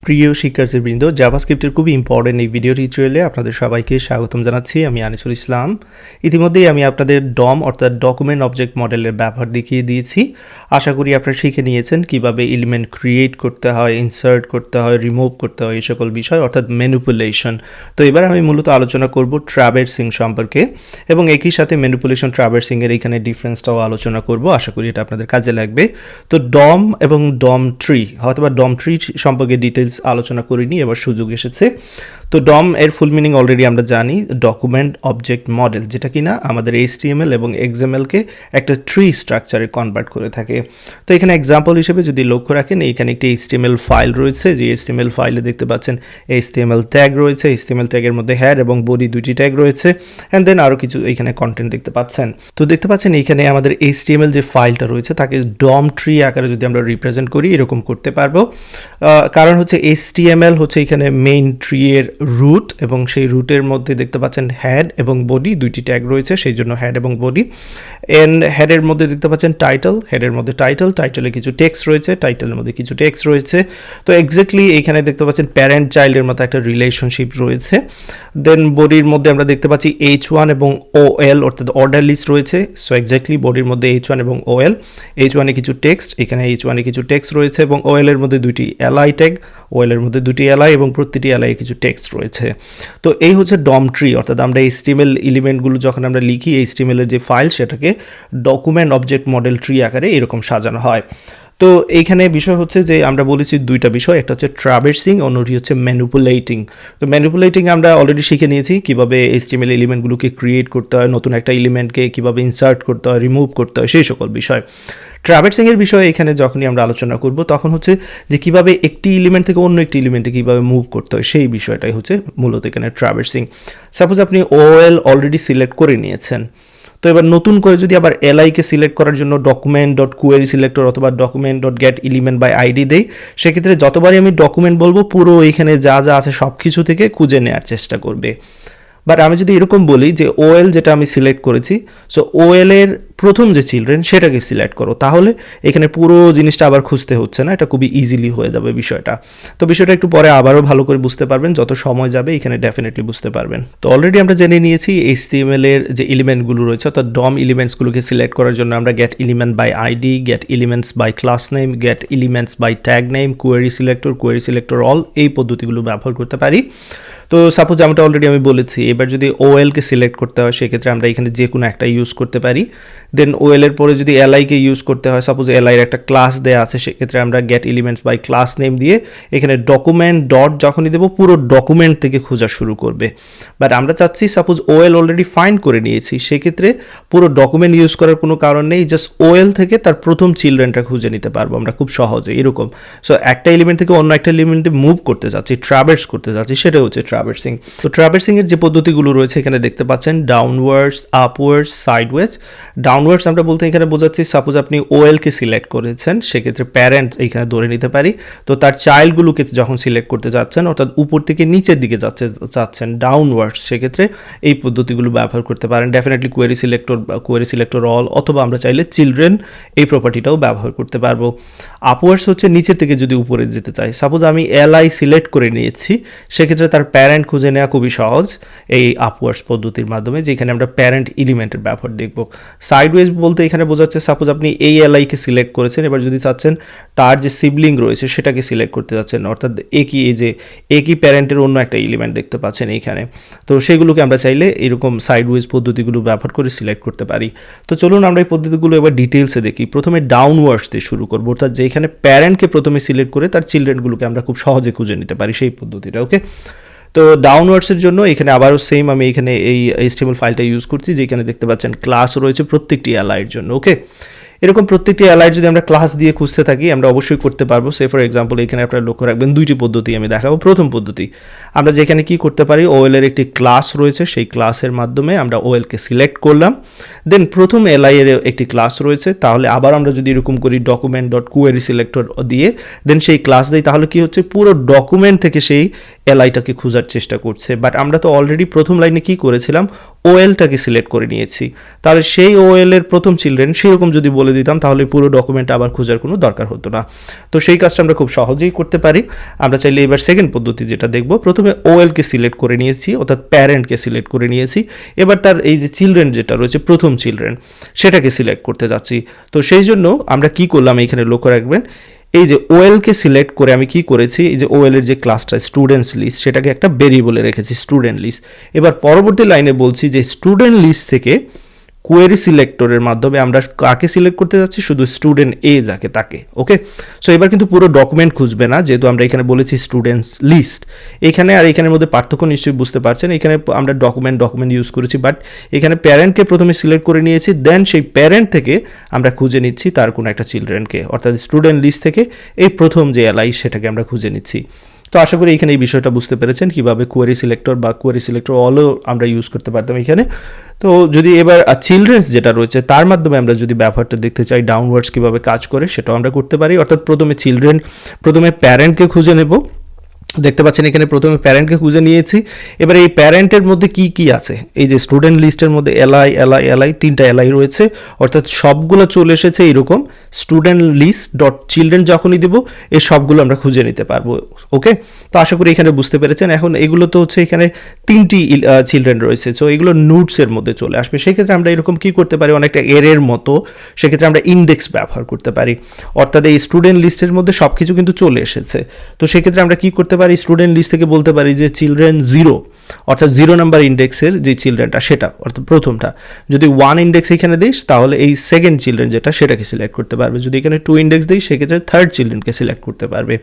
প্রিয় শিক্ষার্থীবৃন্দ, জাভাস্ক্রিপ্টের খুবই ইম্পর্টেন্ট এই ভিডিও টিউটোরিয়ালে আপনাদের সবাইকে স্বাগতম জানাচ্ছি। আমি আনিসুল ইসলাম। ইতিমধ্যেই আমি আপনাদের ডম অর্থাৎ ডকুমেন্ট অবজেক্ট মডেলের ব্যবহার দেখিয়ে দিয়েছি। আশা করি আপনারা শিখে নিয়েছেন কিভাবে এলিমেন্ট ক্রিয়েট করতে হয়, ইনসার্ট করতে হয়, রিমুভ করতে হয়, এই সকল বিষয় অর্থাৎ ম্যানিপুলেশন। তো এবার আমি মূলত আলোচনা করব ট্রাভার্সিং সম্পর্কে এবং একই সাথে ম্যানিপুলেশন ট্রাভার্সিংয়ের এখানে ডিফারেন্সটাও আলোচনা করব। আশা করি এটা আপনাদের কাজে লাগবে। তো ডম এবং ডম ট্রি অথবা ডম ট্রি সম্পর্কে ডিটেলস আলোচনা করিনি, এবার সুযোগ এসেছে। তো ডম এর ফুল মিনিং অলরেডি আমরা জানি, ডকুমেন্ট অবজেক্ট মডেল, যেটা কিনা আমাদের HTML এবং XML কে একটা ট্রি স্ট্রাকচারে কনভার্ট করে থাকে। তো এখানে এক্সাম্পল হিসেবে যদি লক্ষ্য রাখেন, এখানে একটি HTML ফাইল রয়েছে, যে HTML ফাইলে দেখতে পাচ্ছেন HTML ট্যাগ রয়েছে, HTML ট্যাগের মধ্যে হেড এবং বডি দুইটি ট্যাগ রয়েছে, অ্যান্ড দেন আরও কিছু এখানে কন্টেন্ট দেখতে পাচ্ছেন। তো দেখতে পাচ্ছেন এখানে আমাদের HTML যে ফাইলটা রয়েছে তাকে ডম ট্রি আকারে যদি আমরা রিপ্রেজেন্ট করি এরকম করতে পারবো। কারণ হচ্ছে HTML হচ্ছে এখানে মেইন ট্রি এর রুট এবং সেই রুটের মধ্যে দেখতে পাচ্ছেন হেড এবং বডি দুইটি ট্যাগ রয়েছে, সেই জন্য হেড এবং বডি। এন্ড হেডের মধ্যে দেখতে পাচ্ছেন টাইটেল, হেডের মধ্যে টাইটেলে কিছু টেক্সট রয়েছে, টাইটেলের মধ্যে কিছু টেক্সট রয়েছে। তো এক্স্যাক্টলি এখানে দেখতে পাচ্ছেন প্যারেন্ট চাইল্ডের মতো একটা রিলেশনশিপ রয়েছে। দেন বডির মধ্যে আমরা দেখতে পাচ্ছি H1 এবং OL অর্থাৎ অর্ডার লিস্ট রয়েছে। সো এক্স্যাক্টলি বডির মধ্যে H1 এবং OL, H1 এ কিছু টেক্সট, এখানে H1 এ কিছু টেক্সট রয়েছে এবং OL এর মধ্যে দুইটি এলআই ট্যাগ, OL এর মধ্যে দুটি এলআই এবং প্রতিটি এলআই কিছু টেক্সট রয়েছে। তো এই হচ্ছে ডম ট্রি, অর্থাৎ আমরা HTML এলিমেন্টগুলো যখন আমরা লিখি HTML এর যে ফাইল সেটাকে ডকুমেন্ট অবজেক্ট মডেল ট্রি আকারে এরকম সাজানো হয়। তো এইখানে বিষয় হচ্ছে যে আমরা বলেছি দুইটা বিষয়, একটা হচ্ছে ট্রাভার্সিং, অন্যটি হচ্ছে ম্যানিপুলেটিং। তো ম্যানিপুলেটিং আমরা অলরেডি শিখে নিয়েছি কিভাবে HTML এলিমেন্টগুলোকে ক্রিয়েট করতে হয়, নতুন একটা এলিমেন্টকে কিভাবে ইনসার্ট করতে হয়, রিমুভ করতে হয়, সেই সকল বিষয়। ট্রাভার্সিংয়ের বিষয়ে এখানে যখনই আমরা আলোচনা করব তখন হচ্ছে যে কিভাবে একটি এলিমেন্ট থেকে অন্য একটি এলিমেন্টে কিভাবে মুভ করতে হয়, সেই বিষয়টাই হচ্ছে মূলত এখানে ট্রাভার্সিং। সাপোজ আপনি OL অলরেডি সিলেক্ট করে নিয়েছেন, তো এবার নতুন করে যদি আবার এলআইকে সিলেক্ট করার জন্য ডকুমেন্ট ডট কোয়েরি সিলেক্টর অথবা document dot get element by ID দেই, সেক্ষেত্রে যতবারই আমি ডকুমেন্ট বলবো পুরো এখানে যা যা আছে সব কিছু থেকে খুঁজে নেওয়ার চেষ্টা করবে। বাট আমি যদি এরকম বলি যে OL যেটা আমি সিলেক্ট করেছি, সো OL এর প্রথম যে চিলড্রেন সেটাকে সিলেক্ট করো, তাহলে এখানে পুরো জিনিসটা আবার খুঁজতে হচ্ছে না, এটা খুবই ইজিলি হয়ে যাবে বিষয়টা। তো বিষয়টা একটু পরে আবারও ভালো করে বুঝতে পারবেন, যত সময় যাবে এখানে ডেফিনেটলি বুঝতে পারবেন। তো অলরেডি আমরা জেনে নিয়েছি HTML এর যে এলিমেন্টগুলো রয়েছে অর্থাৎ ডম এলিমেন্টসগুলোকে সিলেক্ট করার জন্য আমরা get element by ID, get elements by class name, get elements by tag name, query selector all, এই পদ্ধতিগুলো ব্যবহার করতে পারি। তো সাপোজ যেমনটা অলরেডি আমি বলেছি, এবার যদি OL-কে সিলেক্ট করতে হয় সেক্ষেত্রে আমরা এখানে যে কোনো একটা ইউজ করতে পারি। দেন OL এর পরে যদি LI-কে ইউজ করতে হয়, সাপোজ LI-এর একটা ক্লাস দেওয়া আছে, সেক্ষেত্রে আমরা get elements by class name দিয়ে এখানে ডকুমেন্ট ডট যখনই দেবো পুরো ডকুমেন্ট থেকে খোঁজা শুরু করবে। বাট আমরা চাচ্ছি সাপোজ OL অলরেডি ফাইন্ড করে নিয়েছি, সেক্ষেত্রে পুরো ডকুমেন্ট ইউজ করার কোনো কারণ নেই, জাস্ট OL থেকে তার প্রথম চিলড্রেনটা খুঁজে নিতে পারবো আমরা খুব সহজে এরকম। সো একটা এলিমেন্ট থেকে অন্য একটা এলিমেন্টে মুভ করতে চাচ্ছি, ট্রাভার্স করতে চাচ্ছি, সেটা হচ্ছে ট্রাভার্সিং। তো ট্রাভার্সিং এর যে পদ্ধতিগুলো রয়েছে এখানে দেখতে পাচ্ছেন ডাউনওয়ার্ডস, আপওয়ার্ডস, সাইডওয়েজ। ডাউনওয়ার্ডস আমরা বলতে এখানে বোঝাচ্ছি সাপোজ আপনি OL-কে সিলেক্ট করেছেন, সেক্ষেত্রে প্যারেন্ট এখানে ধরে নিতে পারি, তো তার চাইল্ডগুলোকে যখন সিলেক্ট করতে যাচ্ছেন অর্থাৎ উপর থেকে নিচের দিকে যাচ্ছেন ডাউনওয়ার্ডস, সেক্ষেত্রে এই পদ্ধতিগুলো ব্যবহার করতে পারেন। ডেফিনেটলি কোয়েরি সিলেক্টর অল, অথবা আমরা চাইলে চিলড্রেন এই প্রপার্টিটাও ব্যবহার করতে পারবো। আপওয়ার্ডস হচ্ছে নিচের থেকে যদি উপরে যেতে চাই, সাপোজ আমি LI সিলেক্ট করে নিয়েছি, সেক্ষেত্রে তার প্যারেন্ট খুঁজে নেওয়া খুবই সহজ এই আপওয়ার্ডস পদ্ধতির মাধ্যমে, যেখানে আমরা প্যারেন্ট এলিমেন্টের ব্যবহার দেখব। সাইডওয়েজ বলতে এখানে বোঝাচ্ছে সাপোজ আপনি এই LI-কে সিলেক্ট করেছেন, এবার যদি চাচ্ছেন তার যে সিবলিং রয়েছে সেটাকে সিলেক্ট করতে যাচ্ছেন, অর্থাৎ একই প্যারেন্টের অন্য একটা এলিমেন্ট দেখতে পাচ্ছেন এইখানে, তো সেগুলোকে আমরা চাইলে এরকম সাইডওয়েজ পদ্ধতিগুলো ব্যবহার করে সিলেক্ট করতে পারি। তো চলুন আমরা এই পদ্ধতিগুলো এবার ডিটেলসে দেখি। প্রথমে ডাউনওয়ার্ডস দিয়ে শুরু করবো, অর্থাৎ যেখানে প্যারেন্টকে প্রথমে সিলেক্ট করে তার চিলড্রেনগুলোকে আমরা খুব সহজে খুঁজে নিতে পারি, সেই পদ্ধতিটা। ওকে, তো ডাউনওয়ার্ডসের জন্য এখানে আবারও সেম, আমি এখানে এই HTML ফাইলটা ইউজ করছি, যেখানে দেখতে পাচ্ছেন ক্লাস রয়েছে প্রত্যেকটি এলআইয়ের জন্য। ওকে, এরকম প্রত্যেকটি এলআই যদি আমরা ক্লাস দিয়ে খুঁজতে থাকি আমরা অবশ্যই করতে পারবো। সে ফর এক্সাম্পল এখানে আপনারা লক্ষ্য রাখবেন দুইটি পদ্ধতি আমি দেখাবো। প্রথম পদ্ধতি, আমরা যেখানে কি করতে পারি, OL এর একটি ক্লাস রয়েছে, সেই ক্লাসের মাধ্যমে আমরা OL-কে সিলেক্ট করলাম, দেন প্রথম LI এর একটি ক্লাস রয়েছে, তাহলে আবার আমরা যদি এরকম করি ডকুমেন্ট ডট কোয়েরি সিলেক্টর দিয়ে দেন সেই ক্লাস দিই, তাহলে কি হচ্ছে পুরো ডকুমেন্ট থেকে সেই LI-টাকে খোঁজার চেষ্টা করছে। বাট আমরা তো অলরেডি প্রথম লাইনে কি করেছিলাম, OL-টাকে সিলেক্ট করে নিয়েছি, তাহলে সেই OL এর প্রথম চিলড্রেন সেরকম যদি বলে বলে দিতাম তাহলে পুরো ডকুমেন্ট আবার খোঁজার কোনো দরকার হতো না। তো সেই কাজটা আমরা খুব সহজেই করতে পারি। আমরা চাইলে এবার সেকেন্ড পদ্ধতি যেটা দেখব, প্রথমে ওএলকে সিলেক্ট করে নিয়েছি অর্থাৎ প্যারেন্টকে সিলেক্ট করে নিয়েছি, এবার তার এই যে চিলড্রেন যেটা রয়েছে প্রথম চিলড্রেন সেটাকে সিলেক্ট করতে যাচ্ছি। তো সেই জন্য আমরা কি করলাম এখানে লক্ষ্য রাখবেন, এই যে ওএলকে সিলেক্ট করে আমি কি করেছি, এই যে ওএল এর যে ক্লাসটা স্টুডেন্টস লিস্ট সেটাকে একটা ভেরিয়েবলে রেখেছি স্টুডেন্ট লিস্ট। এবার পরবর্তী লাইনে বলছি যে স্টুডেন্ট লিস্ট থেকে কোয়েরি সিলেক্টরের মাধ্যমে আমরা কাকে সিলেক্ট করতে যাচ্ছি, শুধু স্টুডেন্ট এ যাকে তাকে। ওকে, সো এবার কিন্তু পুরো ডকুমেন্ট খুঁজবে না, যেহেতু আমরা এখানে বলেছি স্টুডেন্টস লিস্ট। এখানে আর এখানের মধ্যে পার্থক্য নিশ্চয়ই বুঝতে পারছেন, এখানে আমরা ডকুমেন্ট ইউজ করেছি, বাট এখানে প্যারেন্টকে প্রথমে সিলেক্ট করে নিয়েছি, দেন সেই প্যারেন্ট থেকে আমরা খুঁজে নিচ্ছি তার কোনো একটা চিলড্রেনকে, অর্থাৎ স্টুডেন্ট লিস্ট থেকে এই প্রথম যে এলআই সেটাকে আমরা খুঁজে নিচ্ছি। তো আশা করি এখানে এই বিষয়টা বুঝতে পেরেছেন কীভাবে কোয়েরি সিলেক্টর বা কোয়েরি সিলেক্টর অলও আমরা ইউজ করতে পারতাম এখানে। তো যদি এবার চিলড্রেন্স যেটা রয়েছে তার মাধ্যমে আমরা যদি ব্যাপারটা দেখতে চাই ডাউনওয়ার্ডস কীভাবে কাজ করে সেটাও আমরা করতে পারি, অর্থাৎ প্রথমে প্যারেন্টকে খুঁজে নেব। দেখতে পাচ্ছেন এখানে প্রথমে প্যারেন্টকে খুঁজে নিয়েছি। এবার এই প্যারেন্টের মধ্যে কি কি আছে, এই যে স্টুডেন্ট লিস্টের মধ্যে এলআই তিনটা এলআই রয়েছে, অর্থাৎ সবগুলো চলে এসেছে এরকম স্টুডেন্ট লিস্ট ডট চিলড্রেন যখনই দেবো এই সবগুলো আমরা খুঁজে নিতে পারবো। ওকে, তো আশা করি এখানে বুঝতে পেরেছেন। এখন এগুলো তো হচ্ছে এখানে তিনটি চিলড্রেন রয়েছে, সো এগুলো নোটসের মধ্যে চলে আসবে। সেক্ষেত্রে আমরা এরকম কি করতে পারি, অনেকটা এরের মতো, সেক্ষেত্রে আমরা ইন্ডেক্স ব্যবহার করতে পারি, অর্থাৎ এই স্টুডেন্ট লিস্টের মধ্যে সব কিছু কিন্তু চলে এসেছে। তো সেক্ষেত্রে আমরা কি করতে পারি, স্টুডেন্ট লিস্ট থেকে বলতে পারি যে চিলড্রেন 0, অর্থাৎ 0 নাম্বার ইন্ডেক্সের যে চিলড্রেনটা সেটা, অর্থাৎ প্রথমটা। যদি 1 ইন্ডেক্স এখানে দিস তাহলে এই সেকেন্ড চিলড্রেন যেটা সেটাকে সিলেক্ট করতে পারবে, যদি এখানে 2 ইন্ডেক্স দিই সেক্ষেত্রে থার্ড চিলড্রেনকে সিলেক্ট করতে পারবে।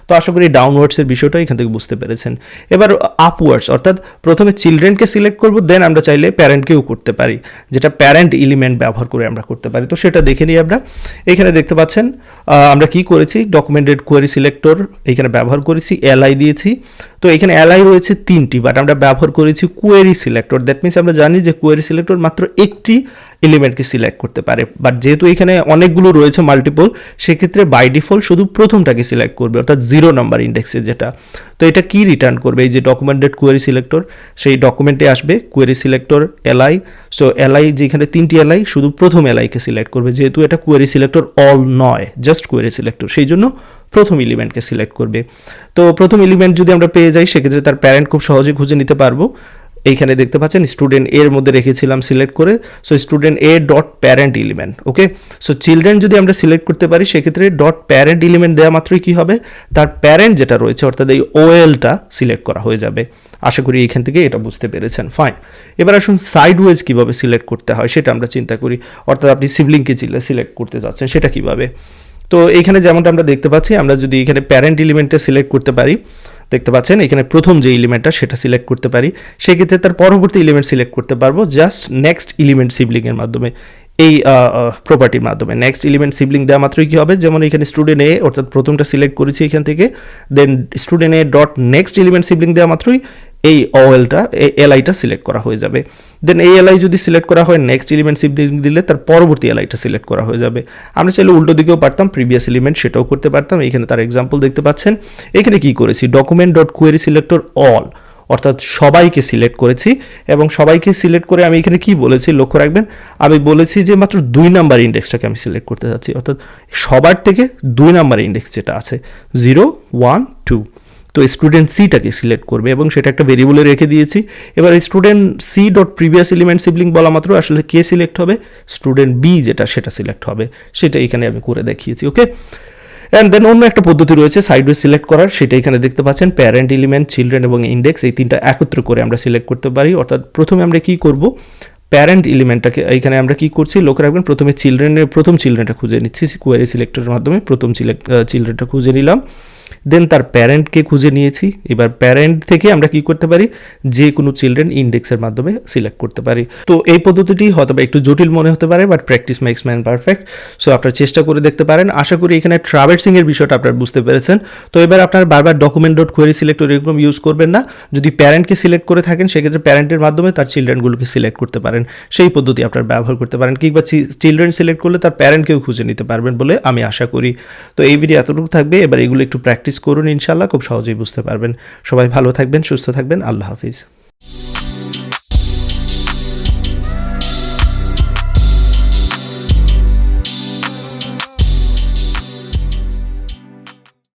তো আশা করি ডাউনওয়ার্ডসের বিষয়টা এখান থেকে বুঝতে পেরেছেন। এবার আপওয়ার্ডস, অর্থাৎ প্রথমে চিলড্রেনকে সিলেক্ট করব, দেন আমরা চাইলে প্যারেন্টকেও করতে পারি, যেটা প্যারেন্ট এলিমেন্ট ব্যবহার করে আমরা করতে পারি। তো সেটা দেখে নিই আমরা। এখানে দেখতে পাচ্ছেন আমরা কি করেছি, ডকুমেন্টেড কোয়েরি সিলেক্টর এখানে ব্যবহার করেছি, এলআই দিয়েছি। তো এখানে এলআই রয়েছে 3টি, বাট আমরা ব্যবহার করেছি কোয়েরি সিলেক্টর। দ্যাট মিনস আমরা জানি যে কোয়েরি সিলেক্টর মাত্র একটি এলিমেন্টকে সিলেক্ট করতে পারে, বাট যেহেতু এখানে অনেকগুলো রয়েছে মাল্টিপল, সেক্ষেত্রে বাই ডিফল্ট শুধু প্রথমটাকে সিলেক্ট করবে, অর্থাৎ 0 নাম্বার ইন্ডেক্সে যেটা। তো এটা কি রিটার্ন করবে, এই যে ডকুমেন্টেড কোয়েরি সিলেক্টর, সেই ডকুমেন্টে আসবে query selector LI. So LI যেখানে 3টি এলআই, শুধু প্রথম এলআইকে সিলেক্ট করবে, যেহেতু এটা কোয়েরি সিলেক্টর অল নয়, জাস্ট কোয়েরি সিলেক্টর, সেই জন্য প্রথম এলিমেন্টকে সিলেক্ট করবে। তো প্রথম এলিমেন্ট যদি আমরা পেয়ে যাই সেক্ষেত্রে তার প্যারেন্ট খুব সহজে খুঁজে নিতে পারবো। এইখানে দেখতে পাচ্ছেন স্টুডেন্ট এর মধ্যে রেখেছিলাম সিলেক্ট করে, so student A dot parent element. Okay, so children যদি আমরা সিলেক্ট করতে পারি সেক্ষেত্রে ডট প্যারেন্ট এলিমেন্ট দেওয়া মাত্রই কি হবে, তার প্যারেন্ট যেটা রয়েছে অর্থাৎ এই ওএলটা সিলেক্ট করা হয়ে যাবে। আশা করি এখান থেকে এটা বুঝতে পেরেছেন। ফাইন, এবার আসুন সাইডওয়েজ কীভাবে সিলেক্ট করতে হয় সেটা আমরা চিন্তা করি, অর্থাৎ আপনি সিবলিংকে সিলেক্ট করতে যাচ্ছেন সেটা কীভাবে। তো এইখানে যেমনটা আমরা দেখতে পাচ্ছি, আমরা যদি এখানে প্যারেন্ট এলিমেন্টটা সিলেক্ট করতে পারি, দেখতে পাচ্ছেন এখানে প্রথম যে এলিমেন্টটা সেটা সিলেক্ট করতে পারি, সেক্ষেত্রে তার পরবর্তী এলিমেন্ট সিলেক্ট করতে পারবো জাস্ট নেক্সট এলিমেন্ট সিবলিংয়ের মাধ্যমে, এই প্রপার্টির মাধ্যমে। নেক্সট এলিমেন্ট সিবলিং দেওয়া মাত্রই কী হবে, যেমন এখানে স্টুডেন্ট এ অর্থাৎ প্রথমটা সিলেক্ট করেছি এখান থেকে, then student A dot next element sibling দেওয়া মাত্রই এই ওএলটা এই এলআইটা সিলেক্ট করা হয়ে যাবে। দেন এই এলআই যদি সিলেক্ট করা হয় নেক্সট এলিমেন্ট সিবলিং দিলে তার পরবর্তী এলআইটা সিলেক্ট করা হয়ে যাবে। আমরা চাইলে উল্টো দিকেও পারতাম, প্রিভিয়াস এলিমেন্ট সেটাও করতে পারতাম। এখানে তার এক্সাম্পল দেখতে পাচ্ছেন। এখানে কি করেছি, document dot query selector all, অর্থাৎ সবাইকে সিলেক্ট করেছি, এবং সবাইকে সিলেক্ট করে আমি এখানে কি বলেছি লক্ষ্য রাখবেন, আমি বলেছি যে মাত্র 2 নাম্বার ইন্ডেক্সটাকে আমি সিলেক্ট করতে চাচ্ছি, অর্থাৎ সবার থেকে 2 নাম্বার ইন্ডেক্স যেটা আছে 0, 1, 2। তো স্টুডেন্ট সিটাকে সিলেক্ট করবে এবং সেটা একটা ভেরিয়েবলে রেখে দিয়েছি। এবার student C dot previous element sibling বলা মাত্র আসলে কে সিলেক্ট হবে, স্টুডেন্ট বি যেটা সেটা সিলেক্ট হবে, সেটা এখানে আমি করে দেখিয়েছি। ওকে, অ্যান্ড দেন অন্য একটা পদ্ধতি রয়েছে সাইডওয়ে সিলেক্ট করার, সেটা এখানে দেখতে পাচ্ছেন। প্যারেন্ট এলিমেন্ট, চিলড্রেন এবং ইন্ডেক্স এই তিনটা একত্র করে আমরা সিলেক্ট করতে পারি। অর্থাৎ প্রথমে আমরা কি করব, প্যারেন্ট এলিমেন্টটাকে এখানে আমরা কি করছি লক্ষ্য রাখবেন, প্রথমে প্রথম চিলড্রেনটা খুঁজে নিচ্ছি কোয়েরি সিলেক্টরের মাধ্যমে, প্রথম চিলড্রেনটা খুঁজে নিলাম, দেন তার প্যারেন্টকে খুঁজে নিয়েছি। এবার প্যারেন্ট থেকে আমরা কি করতে পারি, যে কোনো চিলড্রেন ইন্ডেক্সের মাধ্যমে সিলেক্ট করতে পারি। তো এই পদ্ধতিটি হয়তো একটু জটিল মনে হতে পারে, but practice makes man perfect. So আপনারা চেষ্টা করে দেখতে পারেন। আশা করি এখানে ট্রাভার্সিং এর বিষয়টা আপনারা বুঝতে পেরেছেন। তো এবার আপনারা বারবার ডকুমেন্ট ডট কোয়েরি সিলেক্টর এরকম ইউজ করবেন না। যদি প্যারেন্টকে সিলেক্ট করে থাকেন সেক্ষেত্রে প্যারেন্টের মাধ্যমে তার চিলড্রেনগুলোকে সিলেক্ট করতে পারেন, সেই পদ্ধতি আপনারা ব্যবহার করতে পারেন। কিংবা চিলড্রেন সিলেক্ট করলে তার প্যারেন্টকেও খুঁজে নিতে পারবেন বলে আমি আশা করি। তো এই ভিডিও এতটুকু থাকবে, এবার এগুলো একটু প্র্যাকটিস করুন, ইনশাআল্লাহ খুব সহজেই বুঝতে পারবেন। সবাই ভালো থাকবেন, সুস্থ থাকবেন, আল্লাহ হাফিজ।